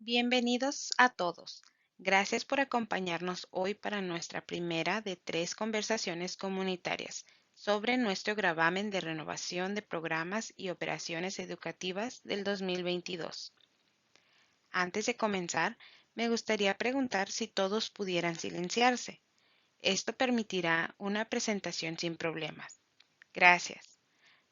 Bienvenidos a todos. Gracias por acompañarnos hoy para nuestra primera de 3 conversaciones comunitarias sobre nuestro gravamen de renovación de programas y operaciones educativas del 2022. Antes de comenzar, me gustaría preguntar si todos pudieran silenciarse. Esto permitirá una presentación sin problemas. Gracias.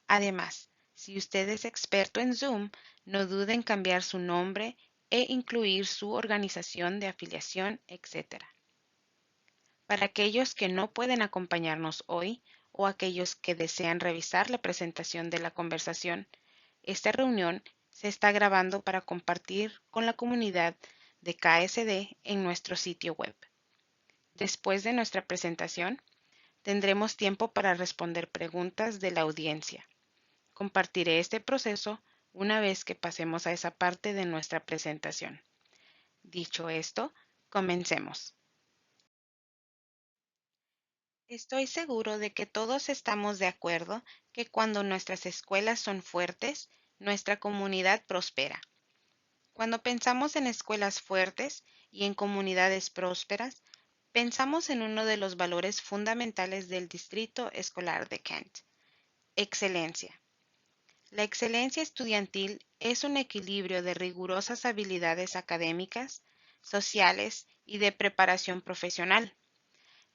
Además, si usted es experto en Zoom, no dude en cambiar su nombre e incluir su organización de afiliación, etc. Para aquellos que no pueden acompañarnos hoy o aquellos que desean revisar la presentación de la conversación, esta reunión se está grabando para compartir con la comunidad de KSD en nuestro sitio web. Después de nuestra presentación, tendremos tiempo para responder preguntas de la audiencia. Compartiré este proceso una vez que pasemos a esa parte de nuestra presentación. Dicho esto, comencemos. Estoy seguro de que todos estamos de acuerdo que cuando nuestras escuelas son fuertes, nuestra comunidad prospera. Cuando pensamos en escuelas fuertes y en comunidades prósperas, pensamos en uno de los valores fundamentales del Distrito Escolar de Kent: excelencia. La excelencia estudiantil es un equilibrio de rigurosas habilidades académicas, sociales y de preparación profesional.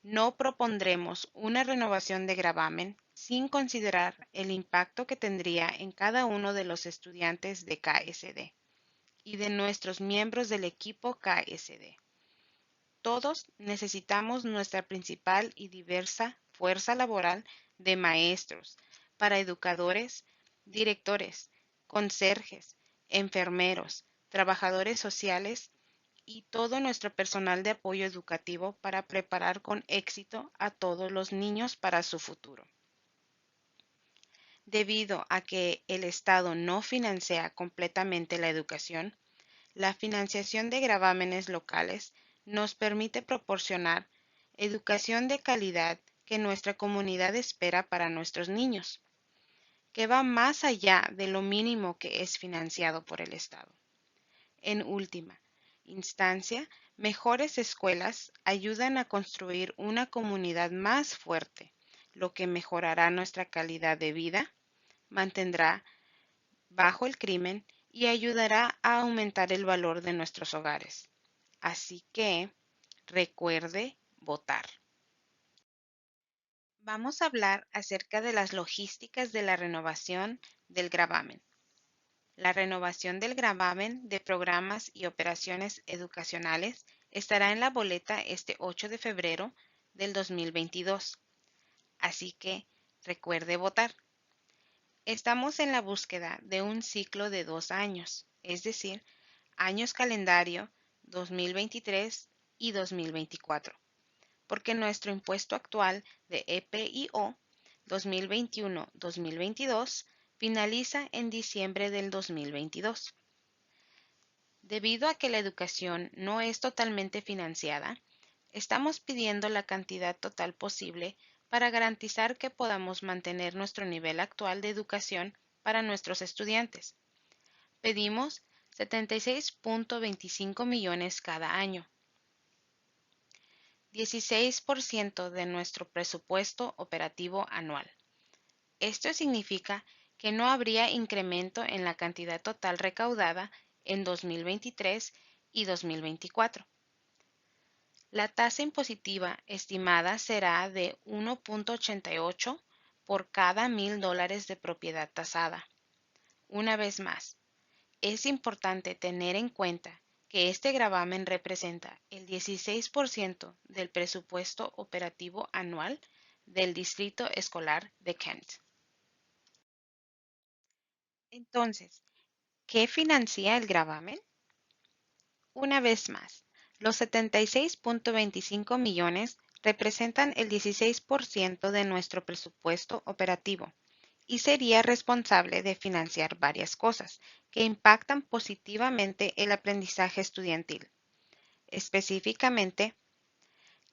No propondremos una renovación de gravamen sin considerar el impacto que tendría en cada uno de los estudiantes de KSD y de nuestros miembros del equipo KSD. Todos necesitamos nuestra principal y diversa fuerza laboral de maestros, paraeducadores, directores, conserjes, enfermeros, trabajadores sociales y todo nuestro personal de apoyo educativo para preparar con éxito a todos los niños para su futuro. Debido a que el Estado no financia completamente la educación, la financiación de gravámenes locales nos permite proporcionar educación de calidad que nuestra comunidad espera para nuestros niños, que va más allá de lo mínimo que es financiado por el Estado. En última instancia, mejores escuelas ayudan a construir una comunidad más fuerte, lo que mejorará nuestra calidad de vida, mantendrá bajo el crimen y ayudará a aumentar el valor de nuestros hogares. Así que recuerde votar. Vamos a hablar acerca de las logísticas de la renovación del gravamen. La renovación del gravamen de programas y operaciones educacionales estará en la boleta este 8 de febrero del 2022. Así que recuerde votar. Estamos en la búsqueda de un ciclo de 2 años, es decir, años calendario 2023 y 2024, porque nuestro impuesto actual de EPIO 2021-2022 finaliza en diciembre del 2022. Debido a que la educación no es totalmente financiada, estamos pidiendo la cantidad total posible para garantizar que podamos mantener nuestro nivel actual de educación para nuestros estudiantes. Pedimos 76.25 millones cada año, 16% de nuestro presupuesto operativo anual. Esto significa que no habría incremento en la cantidad total recaudada en 2023 y 2024. La tasa impositiva estimada será de 1.88 por cada $1,000 de propiedad tasada. Una vez más, es importante tener en cuenta que este gravamen representa el 16% del presupuesto operativo anual del Distrito Escolar de Kent. Entonces, ¿qué financia el gravamen? Una vez más, los 76.25 millones representan el 16% de nuestro presupuesto operativo y sería responsable de financiar varias cosas que impactan positivamente el aprendizaje estudiantil, específicamente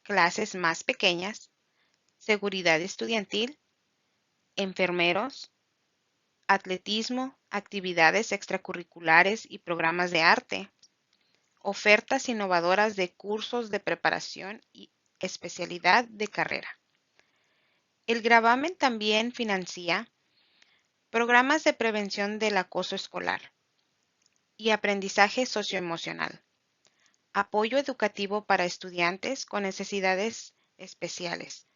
clases más pequeñas, seguridad estudiantil, enfermeros, atletismo, actividades extracurriculares y programas de arte, ofertas innovadoras de cursos de preparación y especialidad de carrera. El gravamen también financia programas de prevención del acoso escolar y aprendizaje socioemocional, apoyo educativo para estudiantes con necesidades especiales,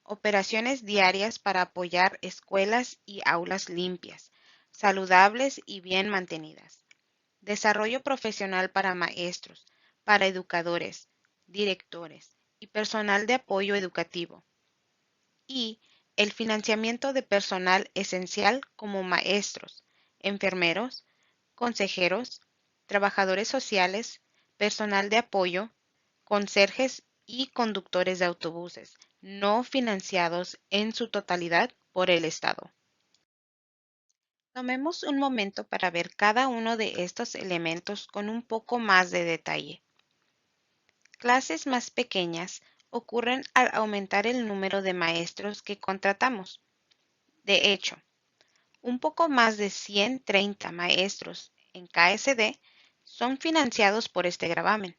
operaciones diarias para apoyar escuelas y aulas limpias, saludables y bien mantenidas, desarrollo profesional para maestros, para educadores, directores y personal de apoyo educativo, y el financiamiento de personal esencial como maestros, enfermeros, consejeros, trabajadores sociales, personal de apoyo, conserjes y conductores de autobuses, no financiados en su totalidad por el Estado. Tomemos un momento para ver cada uno de estos elementos con un poco más de detalle. Clases más pequeñas ocurren al aumentar el número de maestros que contratamos. De hecho, un poco más de 130 maestros en KSD son financiados por este gravamen.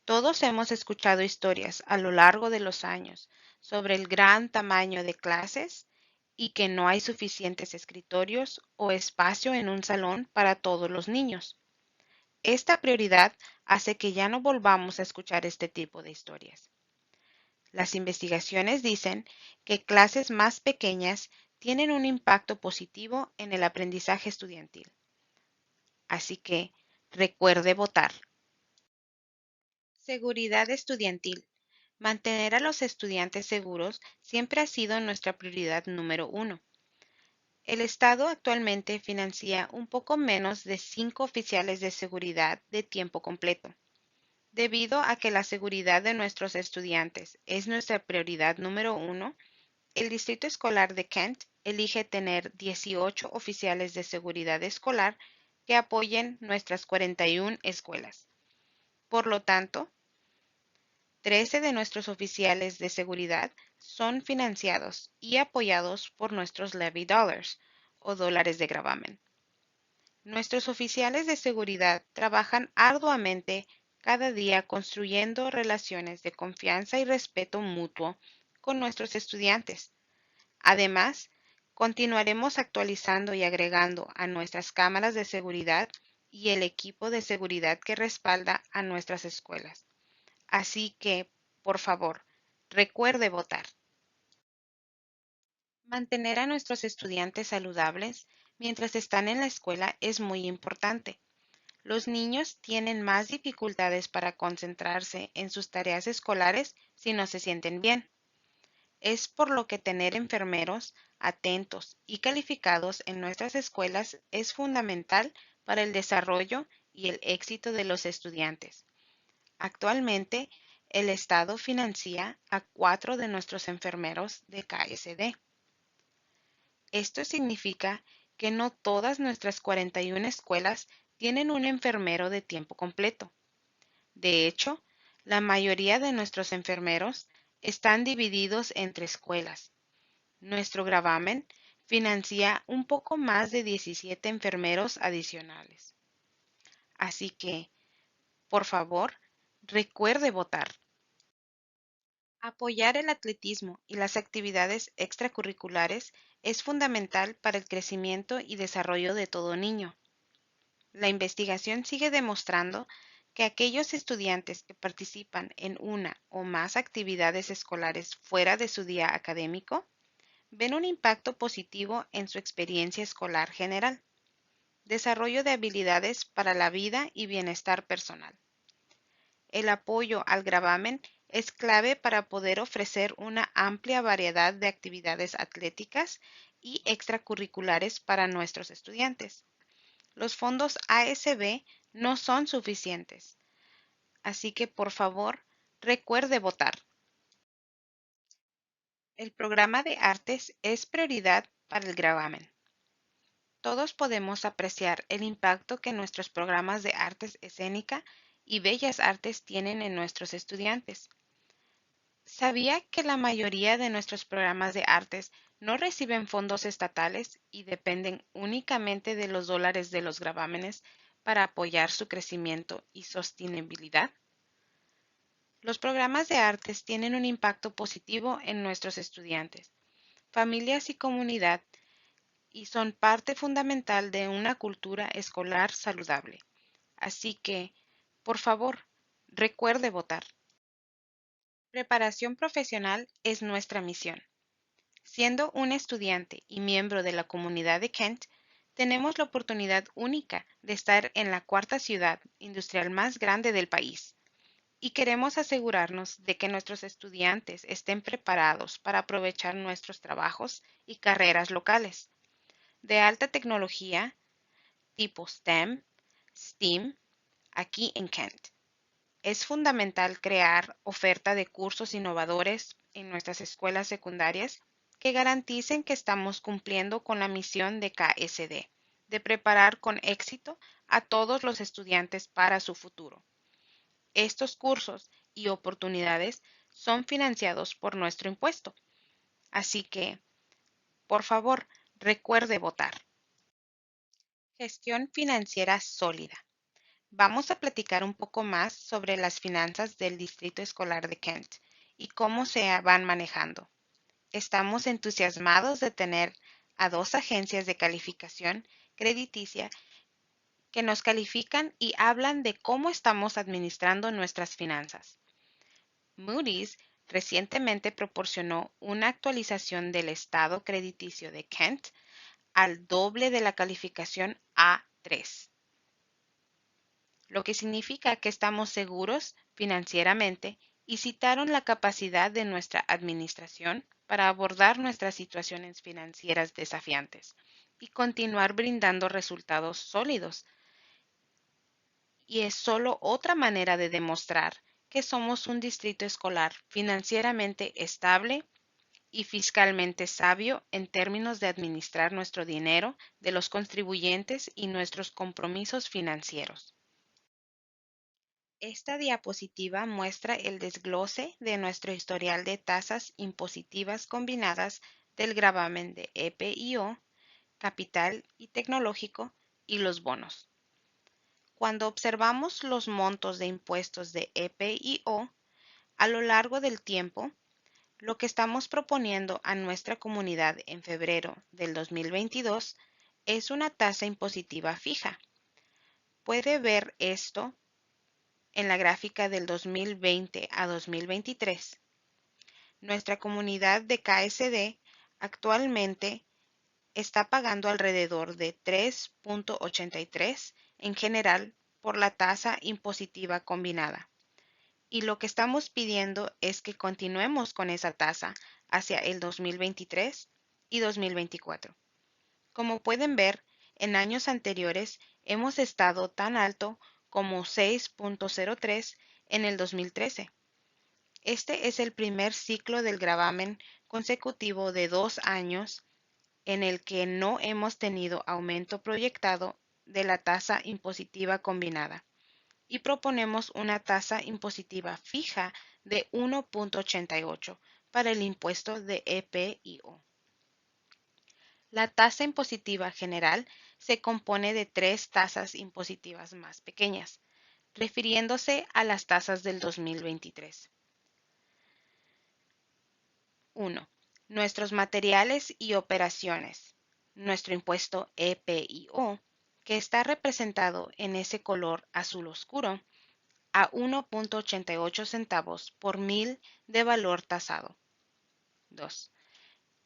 Todos hemos escuchado historias a lo largo de los años sobre el gran tamaño de clases y que no hay suficientes escritorios o espacio en un salón para todos los niños. Esta prioridad hace que ya no volvamos a escuchar este tipo de historias. Las investigaciones dicen que clases más pequeñas tienen un impacto positivo en el aprendizaje estudiantil. Así que recuerde votar. Seguridad estudiantil. Mantener a los estudiantes seguros siempre ha sido nuestra prioridad número uno. El Estado actualmente financia un poco menos de 5 oficiales de seguridad de tiempo completo. Debido a que la seguridad de nuestros estudiantes es nuestra prioridad número uno, el Distrito Escolar de Kent elige tener 18 oficiales de seguridad escolar que apoyen nuestras 41 escuelas. Por lo tanto, 13 de nuestros oficiales de seguridad son financiados y apoyados por nuestros levy dollars o dólares de gravamen. Nuestros oficiales de seguridad trabajan arduamente cada día construyendo relaciones de confianza y respeto mutuo con nuestros estudiantes. Además, continuaremos actualizando y agregando a nuestras cámaras de seguridad y el equipo de seguridad que respalda a nuestras escuelas. Así que, por favor, recuerde votar. Mantener a nuestros estudiantes saludables mientras están en la escuela es muy importante. Los niños tienen más dificultades para concentrarse en sus tareas escolares si no se sienten bien. Es por lo que tener enfermeros atentos y calificados en nuestras escuelas es fundamental para el desarrollo y el éxito de los estudiantes. Actualmente, el Estado financia a 4 de nuestros enfermeros de KSD. Esto significa que no todas nuestras 41 escuelas tienen un enfermero de tiempo completo. De hecho, la mayoría de nuestros enfermeros están divididos entre escuelas. Nuestro gravamen financia un poco más de 17 enfermeros adicionales. Así que, por favor, recuerde votar. Apoyar el atletismo y las actividades extracurriculares es fundamental para el crecimiento y desarrollo de todo niño. La investigación sigue demostrando que aquellos estudiantes que participan en una o más actividades escolares fuera de su día académico ven un impacto positivo en su experiencia escolar general, desarrollo de habilidades para la vida y bienestar personal. El apoyo al gravamen es clave para poder ofrecer una amplia variedad de actividades atléticas y extracurriculares para nuestros estudiantes. Los fondos ASB no son suficientes, así que por favor recuerde votar. El programa de artes es prioridad para el gravamen. Todos podemos apreciar el impacto que nuestros programas de artes escénica y bellas artes tienen en nuestros estudiantes. ¿Sabía que la mayoría de nuestros programas de artes no reciben fondos estatales y dependen únicamente de los dólares de los gravámenes para apoyar su crecimiento y sostenibilidad? Los programas de artes tienen un impacto positivo en nuestros estudiantes, familias y comunidad y son parte fundamental de una cultura escolar saludable. Así que, por favor, recuerde votar. Preparación profesional es nuestra misión. Siendo un estudiante y miembro de la comunidad de Kent, tenemos la oportunidad única de estar en la cuarta ciudad industrial más grande del país y queremos asegurarnos de que nuestros estudiantes estén preparados para aprovechar nuestros trabajos y carreras locales de alta tecnología tipo STEM, STEAM, aquí en Kent. Es fundamental crear oferta de cursos innovadores en nuestras escuelas secundarias que garanticen que estamos cumpliendo con la misión de KSD, de preparar con éxito a todos los estudiantes para su futuro. Estos cursos y oportunidades son financiados por nuestro impuesto. Así que, por favor, recuerde votar. Gestión financiera sólida. Vamos a platicar un poco más sobre las finanzas del Distrito Escolar de Kent y cómo se van manejando. Estamos entusiasmados de tener a dos agencias de calificación crediticia que nos califican y hablan de cómo estamos administrando nuestras finanzas. Moody's recientemente proporcionó una actualización del estado crediticio de Kent al doble de la calificación A3, lo que significa que estamos seguros financieramente y citaron la capacidad de nuestra administración para abordar nuestras situaciones financieras desafiantes y continuar brindando resultados sólidos. Y es solo otra manera de demostrar que somos un distrito escolar financieramente estable y fiscalmente sabio en términos de administrar nuestro dinero de los contribuyentes y nuestros compromisos financieros. Esta diapositiva muestra el desglose de nuestro historial de tasas impositivas combinadas del gravamen de EPIO, capital y tecnológico y los bonos. Cuando observamos los montos de impuestos de EPIO a lo largo del tiempo, lo que estamos proponiendo a nuestra comunidad en febrero del 2022 es una tasa impositiva fija. Puede ver esto en la gráfica del 2020 a 2023. Nuestra comunidad de KSD actualmente está pagando alrededor de 3.83 en general por la tasa impositiva combinada. Y lo que estamos pidiendo es que continuemos con esa tasa hacia el 2023 y 2024. Como pueden ver, en años anteriores hemos estado tan alto como 6.03 en el 2013. Este es el primer ciclo del gravamen consecutivo de 2 años en el que no hemos tenido aumento proyectado de la tasa impositiva combinada y proponemos una tasa impositiva fija de 1.88 para el impuesto de EPIO. La tasa impositiva general se compone de tres tasas impositivas más pequeñas, refiriéndose a las tasas del 2023. 1. Nuestros materiales y operaciones. Nuestro impuesto EPIO, que está representado en ese color azul oscuro, a 1.88 centavos por mil de valor tasado. 2.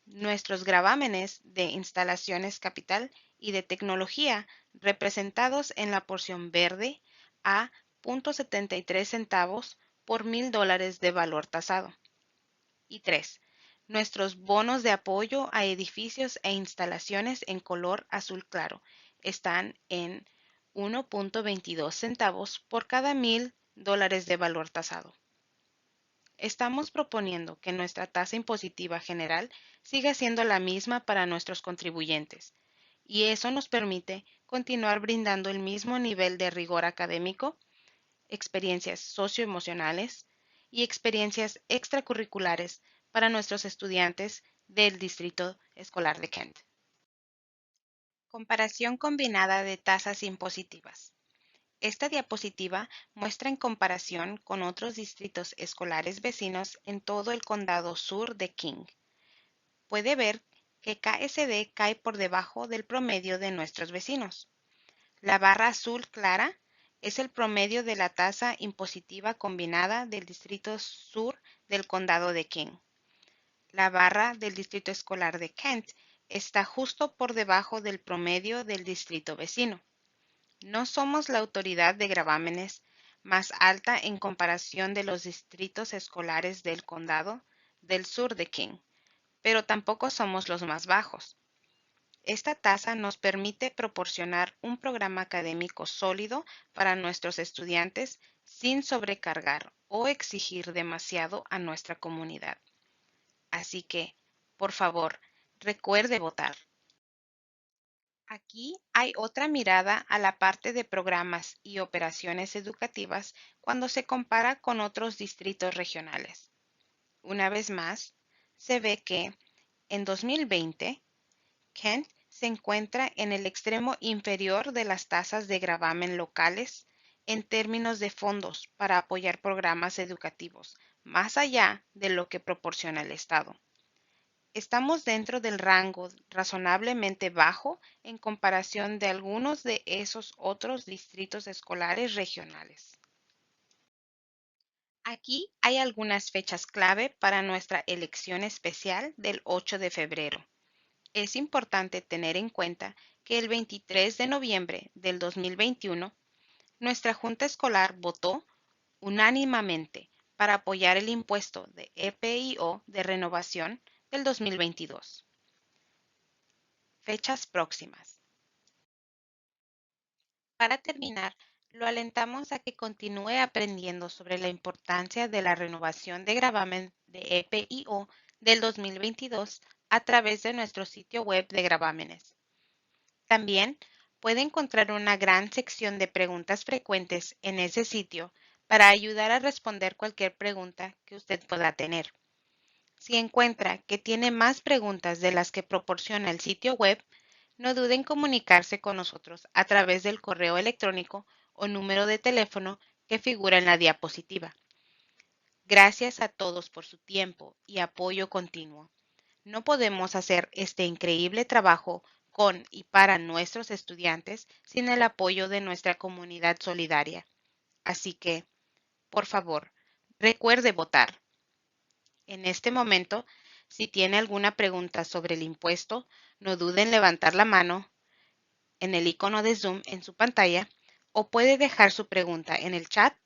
Nuestros gravámenes de instalaciones capital y de tecnología representados en la porción verde a 0.73 centavos por $1,000 de valor tasado. Y 3. Nuestros bonos de apoyo a edificios e instalaciones en color azul claro están en 1.22 centavos por cada $1,000 de valor tasado. Estamos proponiendo que nuestra tasa impositiva general siga siendo la misma para nuestros contribuyentes, y eso nos permite continuar brindando el mismo nivel de rigor académico, experiencias socioemocionales y experiencias extracurriculares para nuestros estudiantes del Distrito Escolar de Kent. Comparación combinada de tasas impositivas. Esta diapositiva muestra en comparación con otros distritos escolares vecinos en todo el condado sur de King. Puede ver que KSD cae por debajo del promedio de nuestros vecinos. La barra azul clara es el promedio de la tasa impositiva combinada del distrito sur del condado de King. La barra del distrito escolar de Kent está justo por debajo del promedio del distrito vecino. No somos la autoridad de gravámenes más alta en comparación de los distritos escolares del condado del sur de King, pero tampoco somos los más bajos. Esta tasa nos permite proporcionar un programa académico sólido para nuestros estudiantes sin sobrecargar o exigir demasiado a nuestra comunidad. Así que, por favor, recuerde votar. Aquí hay otra mirada a la parte de programas y operaciones educativas cuando se compara con otros distritos regionales. Una vez más, se ve que en 2020, Kent se encuentra en el extremo inferior de las tasas de gravamen locales en términos de fondos para apoyar programas educativos, más allá de lo que proporciona el Estado. Estamos dentro del rango razonablemente bajo en comparación de algunos de esos otros distritos escolares regionales. Aquí hay algunas fechas clave para nuestra elección especial del 8 de febrero. Es importante tener en cuenta que el 23 de noviembre del 2021, nuestra Junta Escolar votó unánimemente para apoyar el impuesto de EPIO de renovación del 2022. Fechas próximas. Para terminar, lo alentamos a que continúe aprendiendo sobre la importancia de la renovación de gravamen de EPIO del 2022 a través de nuestro sitio web de gravámenes. También puede encontrar una gran sección de preguntas frecuentes en ese sitio para ayudar a responder cualquier pregunta que usted pueda tener. Si encuentra que tiene más preguntas de las que proporciona el sitio web, no dude en comunicarse con nosotros a través del correo electrónico o número de teléfono que figura en la diapositiva. Gracias a todos por su tiempo y apoyo continuo. No podemos hacer este increíble trabajo con y para nuestros estudiantes sin el apoyo de nuestra comunidad solidaria. Así que, por favor, recuerde votar. En este momento, si tiene alguna pregunta sobre el impuesto, no dude en levantar la mano en el icono de Zoom en su pantalla o puede dejar su pregunta en el chat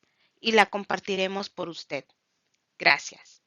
y la compartiremos por usted. Gracias.